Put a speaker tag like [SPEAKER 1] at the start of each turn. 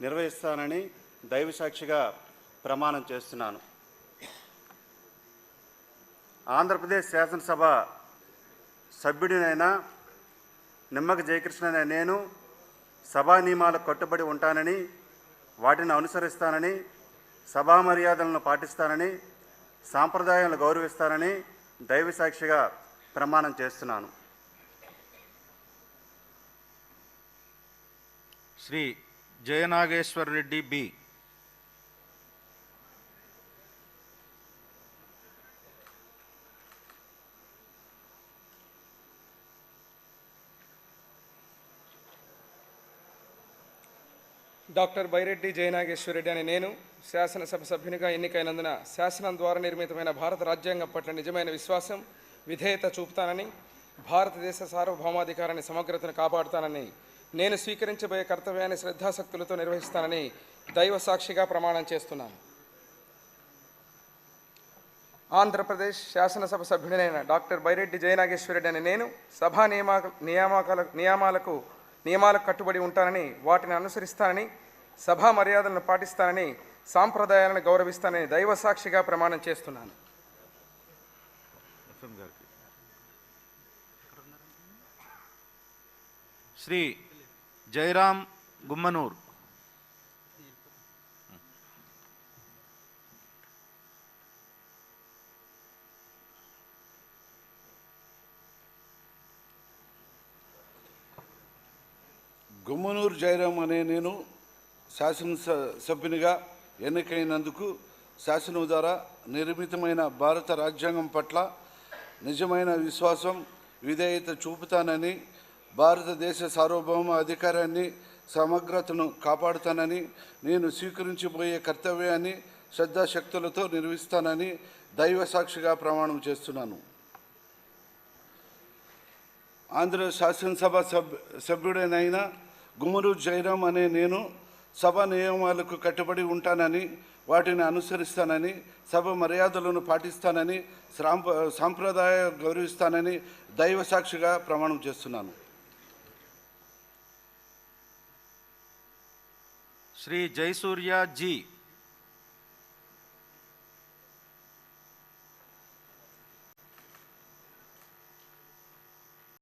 [SPEAKER 1] నిర్వహిస్తానని దైవసాక్షిగా ప్రమాణం చేస్తున్నాను. ఆంధ్రప్రదేశ్ శాసనసభ సభ్యుడినైన నిమ్మక జయకృష్ణ అనే నేను సభా నియమాలకు కట్టుబడి ఉంటానని, వాటిని అనుసరిస్తానని, సభా మర్యాదలను పాటిస్తానని, సాంప్రదాయాలను గౌరవిస్తానని దైవసాక్షిగా ప్రమాణం చేస్తున్నాను.
[SPEAKER 2] శ్రీ జయనాగేశ్వర్ రెడ్డి బి.
[SPEAKER 3] డాక్టర్ బైరెడ్డి జయనాగేశ్వరరెడ్డి అనే నేను శాసనసభ సభ్యునిగా ఎన్నికైనందున శాసనం ద్వారా నిర్మితమైన భారత రాజ్యాంగం పట్ల నిజమైన విశ్వాసం, విధేయత చూపుతానని, భారతదేశ సార్వభౌమాధికారాన్ని సమగ్రతను కాపాడుతానని, నేను స్వీకరించబోయే కర్తవ్యాన్ని శ్రద్ధాశక్తులతో నిర్వహిస్తానని దైవ సాక్షిగా ప్రమాణం చేస్తున్నాను. ఆంధ్రప్రదేశ్ శాసనసభ సభ్యుడైన డాక్టర్ బైరెడ్డి జయనాగేశ్వరరెడ్డి అనే నేను సభా నియమాలకు కట్టుబడి ఉంటానని, వాటిని అనుసరిస్తానని, సభా మర్యాదలను పాటిస్తానని, సాంప్రదాయాలను గౌరవిస్తానని దైవ సాక్షిగా ప్రమాణం చేస్తున్నాను.
[SPEAKER 2] శ్రీ జయరాం గుమ్మనూర్.
[SPEAKER 4] గుమ్మనూరు జయరాం అనే నేను శాసనసభ్యునిగా ఎన్నికైనందుకు శాసనం ద్వారా నిర్మితమైన భారత రాజ్యాంగం పట్ల నిజమైన విశ్వాసం, విధేయత చూపుతానని, భారతదేశ సార్వభౌమ అధికారాన్ని సమగ్రతను కాపాడుతానని, నేను స్వీకరించబోయే కర్తవ్యాన్ని శ్రద్ధాశక్తులతో నిర్వహిస్తానని దైవ సాక్షిగా ప్రమాణం చేస్తున్నాను. ఆంధ్ర శాసనసభ సభ్యుడైన గుమ్మనూరు జయరాం అనే నేను సభ నియమాలకు కట్టుబడి ఉంటానని, వాటిని అనుసరిస్తానని, సభ మర్యాదలను పాటిస్తానని, సాంప్రదాయ గౌరవిస్తానని దైవ సాక్షిగా ప్రమాణం చేస్తున్నాను.
[SPEAKER 2] శ్రీ జయసూర్య జి.